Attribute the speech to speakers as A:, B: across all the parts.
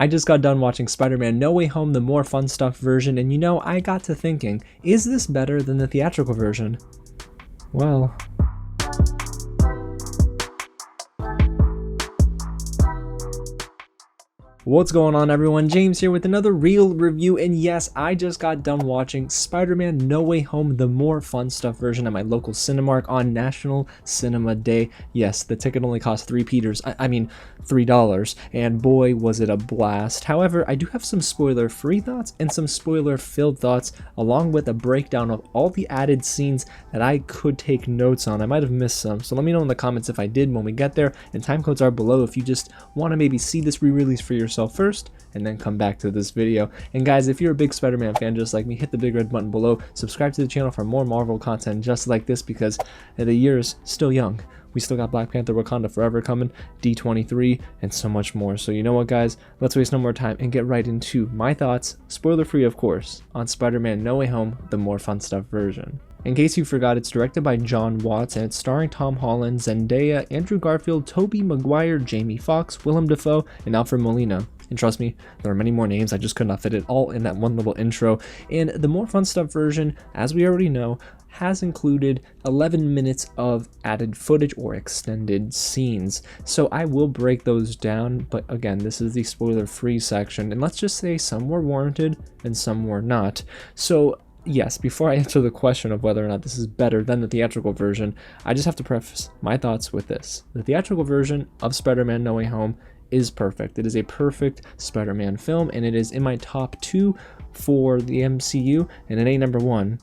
A: I just got done watching Spider-Man No Way Home, the more fun stuff version, and you know, I got to thinking, is this better than the theatrical version? Well... What's going on, everyone? James here with another real review, and yes, I just got done watching Spider-Man No Way Home, the more fun stuff version at my local Cinemark on National Cinema Day. Yes, the ticket only cost $3, and boy was it a blast. However, I do have some spoiler-free thoughts and some spoiler-filled thoughts, along with a breakdown of all the added scenes that I could take notes on. I might have missed some, so let me know in the comments if I did when we get there, and time codes are below if you just want to maybe see this re-release for yourself first and then come back to this video. And guys, if you're a big Spider-Man fan just like me, hit the big red button below, subscribe to the channel for more Marvel content just like this, because the year is still young. We still got Black Panther Wakanda Forever coming, D23, and so much more. So you know what, guys, let's waste no more time and get right into my thoughts, spoiler free of course, on Spider-Man No Way Home, the more fun stuff version. In case you forgot, it's directed by Jon Watts and it's starring Tom Holland, Zendaya, Andrew Garfield, Tobey, Maguire, Jamie Foxx, Willem, Dafoe, and Alfred Molina. And trust me, there are many more names, I just could not fit it all in that one little intro. And the more fun stuff version, as we already know, has included 11 minutes of added footage or extended scenes. So I will break those down, but again, this is the spoiler-free section, and let's just say some were warranted and some were not. So yes, before I answer the question of whether or not this is better than the theatrical version, I just have to preface my thoughts with this. The theatrical version of Spider-Man No Way Home is perfect. It is a perfect Spider-Man film, and it is in my top 2 for the MCU, and it ain't number 1.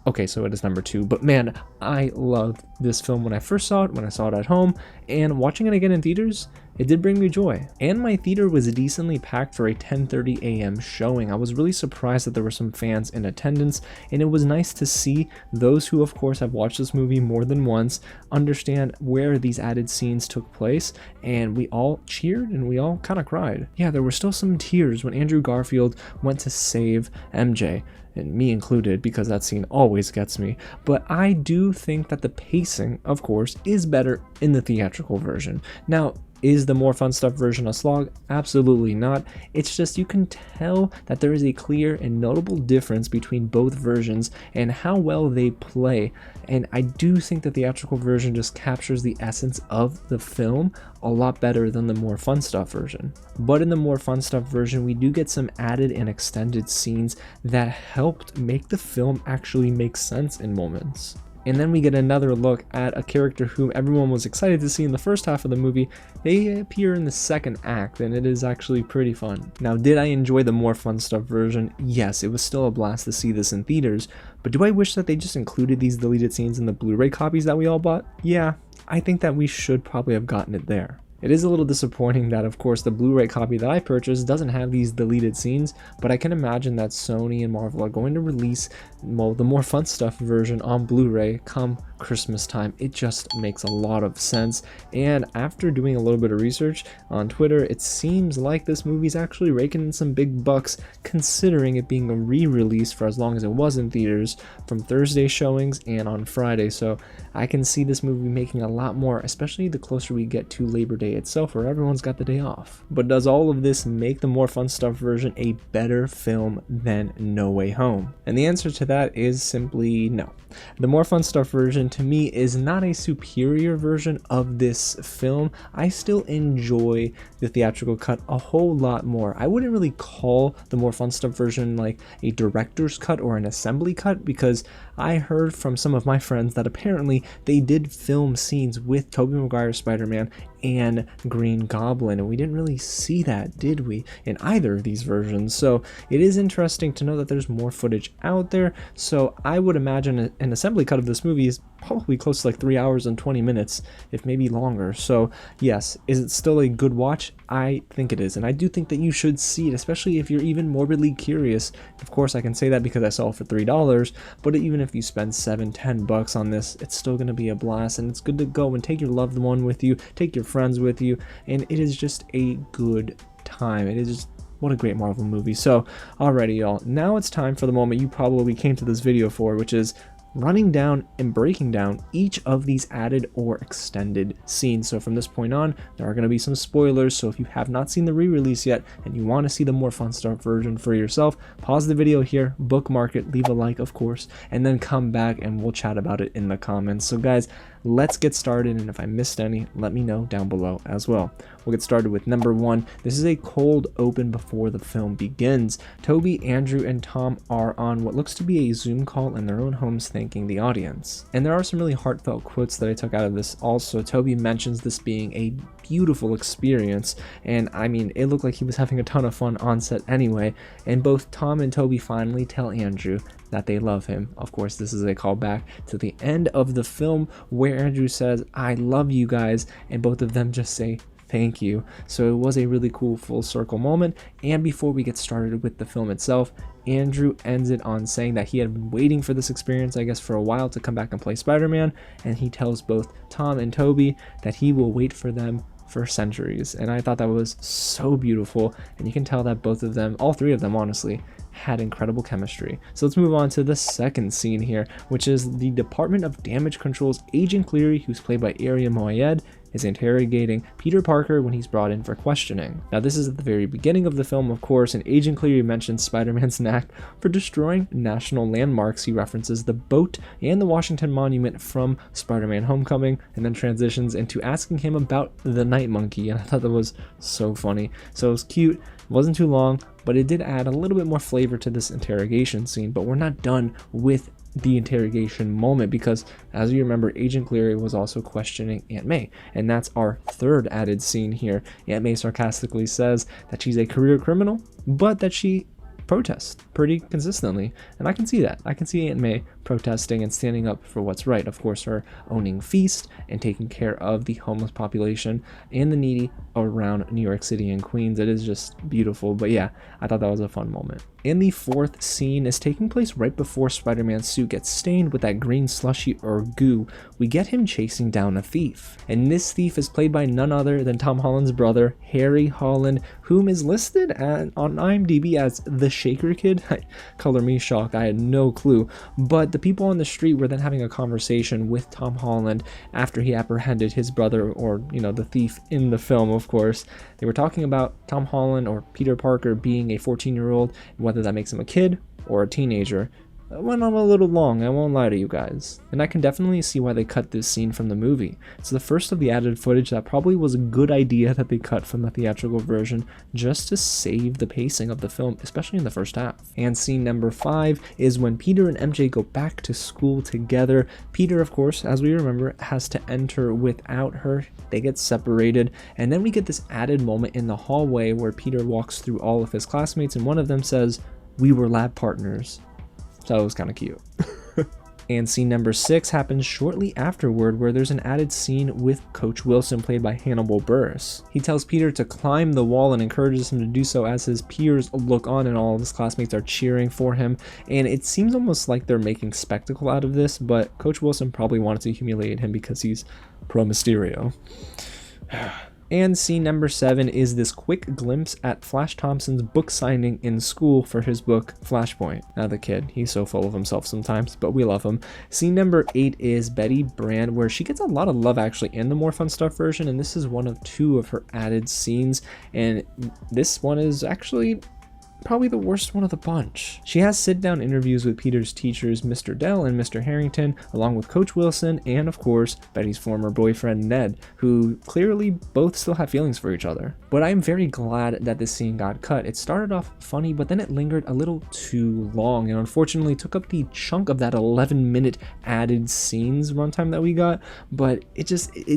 A: Okay, so it is number 2, but man, I loved this film when I first saw it, when I saw it at home, and watching it again in theaters, it did bring me joy. And my theater was decently packed for a 10:30 a.m. showing. I was really surprised that there were some fans in attendance, and it was nice to see those who, of course, have watched this movie more than once understand where these added scenes took place, and we all cheered and we all kind of cried. Yeah, there were still some tears when Andrew Garfield went to save MJ, and me included, because that scene always gets me. But I do think that the pacing, of course, is better in the theatrical version. Now, is the more fun stuff version a slog? Absolutely not. It's just you can tell that there is a clear and notable difference between both versions and how well they play. And I do think the theatrical version just captures the essence of the film a lot better than the more fun stuff version. But in the more fun stuff version, we do get some added and extended scenes that helped make the film actually make sense in moments. And then we get another look at a character whom everyone was excited to see in the first half of the movie. They appear in the second act, and it is actually pretty fun. Now, did I enjoy the more fun stuff version? Yes, it was still a blast to see this in theaters, but do I wish that they just included these deleted scenes in the Blu-ray copies that we all bought? Yeah, I think that we should probably have gotten it there. It is a little disappointing that, of course, the Blu-ray copy that I purchased doesn't have these deleted scenes, but I can imagine that Sony and Marvel are going to release, well, the more fun stuff version on Blu-ray come Christmas time. It just makes a lot of sense, and after doing a little bit of research on Twitter, it seems like this movie's actually raking in some big bucks, considering it being a re-release for as long as it was in theaters, from Thursday showings and on Friday. So I can see this movie making a lot more, especially the closer we get to Labor Day itself, where everyone's got the day off. But does all of this make the more fun stuff version a better film than No Way Home? And the answer to that is simply no. The more fun stuff version to me is not a superior version of this film. I still enjoy the theatrical cut a whole lot more. I wouldn't really call the more fun stuff version like a director's cut or an assembly cut, because I heard from some of my friends that apparently they did film scenes with Tobey Maguire Spider-Man and Green Goblin, and we didn't really see that, did we, in either of these versions? So it is interesting to know that there's more footage out there. So I would imagine an assembly cut of this movie is probably close to like 3 hours and 20 minutes, if maybe longer. So yes, is it still a good watch? I think it is, and I do think that you should see it, especially if you're even morbidly curious. Of course, I can say that because I saw it for $3, but even if you spend $7-10 on this, it's still going to be a blast, and it's good to go and take your loved one with you, take your friends with you, and it is just a good time. It is just, what a great Marvel movie. So alrighty, y'all, now it's time for the moment you probably came to this video for, which is running down and breaking down each of these added or extended scenes. So from this point on, there are going to be some spoilers, so if you have not seen the re-release yet and you want to see the more fun stuff version for yourself, pause the video here, bookmark it, leave a like of course, and then come back and we'll chat about it in the comments. So guys, let's get started, and if I missed any, let me know down below as well. We'll get started with number 1. This is a cold open before the film begins. Tobey, Andrew, and Tom are on what looks to be a Zoom call in their own homes thanking the audience. And there are some really heartfelt quotes that I took out of this also. Tobey mentions this being a beautiful experience, and I mean, it looked like he was having a ton of fun on set anyway, and both Tom and Tobey finally tell Andrew that they love him. Of course, this is a callback to the end of the film where Andrew says, "I love you guys," and both of them just say thank you. So it was a really cool full circle moment. And before we get started with the film itself, Andrew ends it on saying that he had been waiting for this experience, I guess, for a while to come back and play Spider-Man, and he tells both Tom and Tobey that he will wait for them for centuries. And I thought that was so beautiful, and you can tell that both of them, all three of them honestly, had incredible chemistry. So let's move on to the second scene here, which is the Department of Damage Control's Agent Cleary, who's played by Aria Moayed, is interrogating Peter Parker when he's brought in for questioning. Now this is at the very beginning of the film, of course, and Agent Cleary mentions Spider-Man's knack for destroying national landmarks. He references the boat and the Washington Monument from Spider-Man Homecoming, and then transitions into asking him about the Night Monkey, and I thought that was so funny. So it was cute, it wasn't too long, but it did add a little bit more flavor to this interrogation scene. But we're not done with the interrogation moment, because as you remember, Agent Cleary was also questioning Aunt May, and that's our third added scene here. Aunt May sarcastically says that she's a career criminal, but that she protests pretty consistently, and I can see that. I can see Aunt May protesting and standing up for what's right. Of course, her owning Feast and taking care of the homeless population and the needy around New York City and Queens. It is just beautiful. But yeah, I thought that was a fun moment. And the fourth scene is taking place right before Spider-Man's suit gets stained with that green slushy or goo. We get him chasing down a thief, and this thief is played by none other than Tom Holland's brother, Harry Holland, whom is listed on IMDb as the Shaker Kid. Color me shocked, I had no clue. But the people on the street were then having a conversation with Tom Holland after he apprehended his brother, or the thief in the film, of course. They were talking about Tom Holland, or Peter Parker, being a 14-year-old, and whether that makes him a kid or a teenager. It went on a little long, I won't lie to you guys. And I can definitely see why they cut this scene from the movie. It's the first of the added footage that probably was a good idea that they cut from the theatrical version, just to save the pacing of the film, especially in the first half. And scene number 5 is when Peter and MJ go back to school together. Peter, of course, as we remember, has to enter without her. They get separated, and then we get this added moment in the hallway where Peter walks through all of his classmates, and one of them says, "We were lab partners." So it was kind of cute. And scene number 6 happens shortly afterward, where there's an added scene with Coach Wilson, played by Hannibal Buress. He tells Peter to climb the wall and encourages him to do so as his peers look on and all of his classmates are cheering for him. And it seems almost like they're making spectacle out of this, but Coach Wilson probably wanted to humiliate him because he's pro Mysterio. And scene number 7 is this quick glimpse at Flash Thompson's book signing in school for his book Flashpoint. Now the kid, he's so full of himself sometimes, but we love him. Scene number 8 is Betty Brand, where she gets a lot of love actually in the More Fun Stuff version, and this is one of 2 of her added scenes, and this one is actually probably the worst one of the bunch. She has sit-down interviews with Peter's teachers, Mr. Dell and Mr. Harrington, along with Coach Wilson and, of course, Betty's former boyfriend, Ned, who clearly both still have feelings for each other. But I'm very glad that this scene got cut. It started off funny, but then it lingered a little too long, and unfortunately took up the chunk of that 11-minute added scenes runtime that we got, but it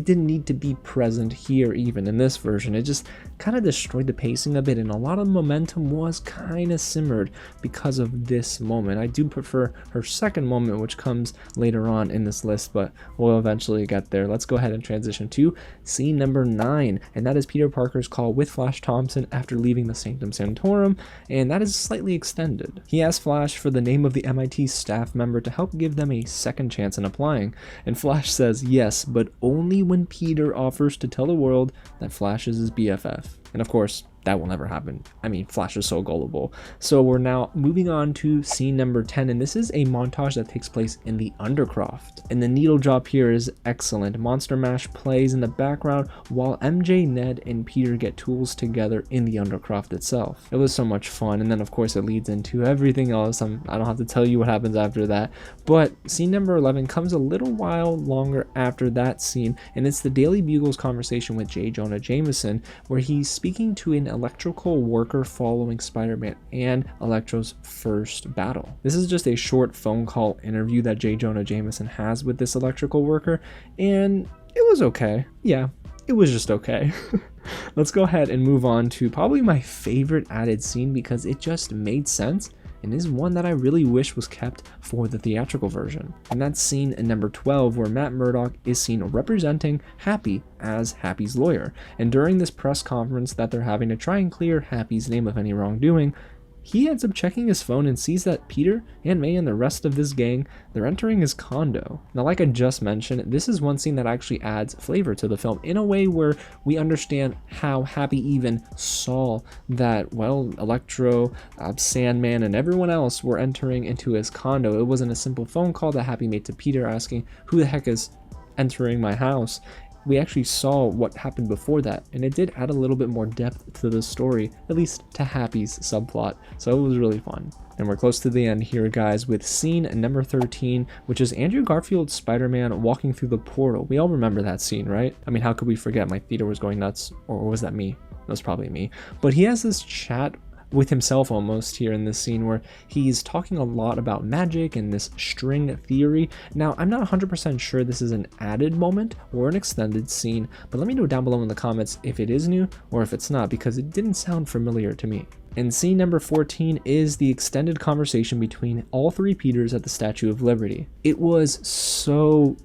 A: didn't need to be present here even in this version. It just kind of destroyed the pacing a bit, and a lot of momentum was kind of simmered because of this moment. I do prefer her second moment, which comes later on in this list, but we'll eventually get there. Let's go ahead and transition to scene number 9, and that is Peter Parker's call with Flash Thompson after leaving the Sanctum Sanctorum, and that is slightly extended. He asks Flash for the name of the MIT staff member to help give them a second chance in applying, and Flash says yes, but only when Peter offers to tell the world that Flash is his BFF. And of course, that will never happen. I mean, Flash is so gullible. So we're now moving on to scene number 10, and this is a montage that takes place in the Undercroft. And the needle drop here is excellent. Monster Mash plays in the background while MJ, Ned, and Peter get tools together in the Undercroft itself. It was so much fun, and then of course it leads into everything else. I don't have to tell you what happens after that. But scene number 11 comes a little while longer after that scene, and it's the Daily Bugle's conversation with J. Jonah Jameson, where he's speaking to an electrical worker following Spider-Man and Electro's first battle. This is just a short phone call interview that J. Jonah Jameson has with this electrical worker, and it was okay. Yeah, it was just okay. Let's go ahead and move on to probably my favorite added scene because it just made sense and is one that I really wish was kept for the theatrical version. And that's scene in number 12, where Matt Murdock is seen representing Happy as Happy's lawyer. And during this press conference that they're having to try and clear Happy's name of any wrongdoing, he ends up checking his phone and sees that Peter, Aunt May, and the rest of this gang, they're entering his condo. Now, like I just mentioned, this is one scene that actually adds flavor to the film in a way where we understand how Happy even saw that, well, Electro, Sandman, and everyone else were entering into his condo. It wasn't a simple phone call that Happy made to Peter asking, "Who the heck is entering my house?" We actually saw what happened before that, and it did add a little bit more depth to the story, at least to Happy's subplot, so it was really fun. And we're close to the end here, guys, with scene number 13, which is Andrew Garfield's Spider-Man walking through the portal. We all remember that scene, right? I mean, how could we forget? My theater was going nuts, or was that me? That was probably me. But he has this chat with himself almost here in this scene where he's talking a lot about magic and this string theory. Now, I'm not 100% sure this is an added moment or an extended scene, but let me know down below in the comments if it is new or if it's not, because it didn't sound familiar to me. And scene number 14 is the extended conversation between all three Peters at the Statue of Liberty. It was so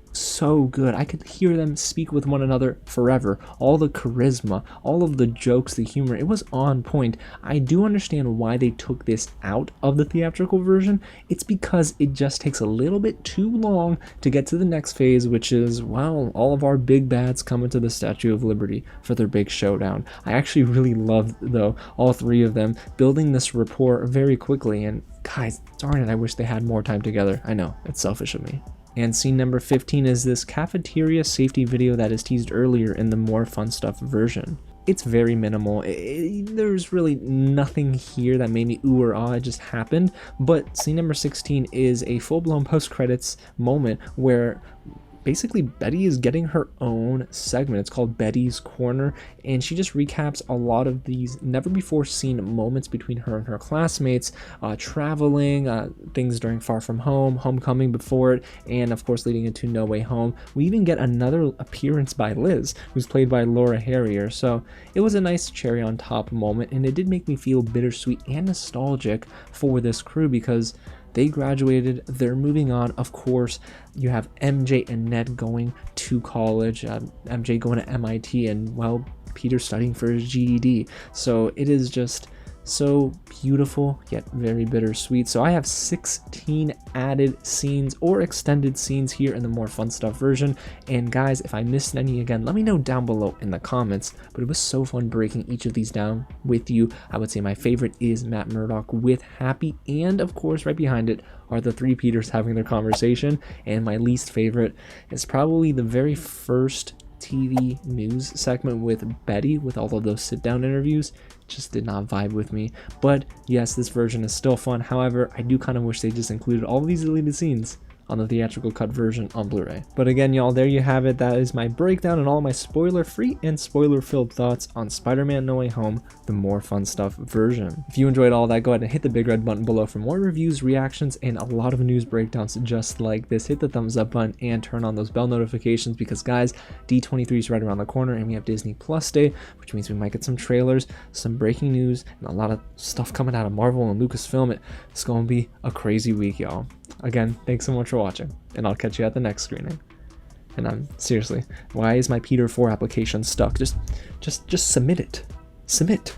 A: good. I could hear them speak with one another forever. All the charisma, all of the jokes, the humor, it was on point. I do understand why they took this out of the theatrical version. It's because it just takes a little bit too long to get to the next phase, which is, well, all of our big bads coming to the Statue of Liberty for their big showdown. I actually really loved, though, all three of them building this rapport very quickly, and guys, darn it, I wish they had more time together. I know, it's selfish of me. And scene number 15 is this cafeteria safety video that is teased earlier in the More Fun Stuff version. It's very minimal. There's really nothing here that made me ooh or ah, it just happened. But scene number 16 is a full-blown post-credits moment where basically Betty is getting her own segment. It's called Betty's Corner, and she just recaps a lot of these never before seen moments between her and her classmates, traveling, things during Far From Home, Homecoming before it, and of course leading into No Way Home. We even get another appearance by Liz, who's played by Laura Harrier, so it was a nice cherry on top moment, and it did make me feel bittersweet and nostalgic for this crew because they graduated, they're moving on. Of course, you have MJ and Ned going to college, MJ going to MIT, and, well, Peter studying for his GED. So it is just so beautiful, yet very bittersweet. So I have 16 added scenes or extended scenes here in the More Fun Stuff version. And guys, if I missed any, again, let me know down below in the comments. But it was so fun breaking each of these down with you. I would say my favorite is Matt Murdock with Happy, and of course, right behind it are the three Peters having their conversation. And my least favorite is probably the very first TV news segment with Betty, with all of those sit-down interviews. Just did not vibe with me. But yes, this version is still fun. However, I do kind of wish they just included all of these deleted scenes on the theatrical cut version on Blu-ray. But again, y'all, there you have it. That is my breakdown and all my spoiler-free and spoiler-filled thoughts on Spider-Man No Way Home, the More Fun Stuff version. If you enjoyed all that, go ahead and hit the big red button below for more reviews, reactions, and a lot of news breakdowns just like this. Hit the thumbs up button and turn on those bell notifications because, guys, D23 is right around the corner and we have Disney Plus Day, which means we might get some trailers, some breaking news, and a lot of stuff coming out of Marvel and Lucasfilm. It's going to be a crazy week, y'all. Again, thanks so much for watching, and I'll catch you at the next screening. And I'm seriously, why is my Peter 4 application stuck? Just submit it. Submit.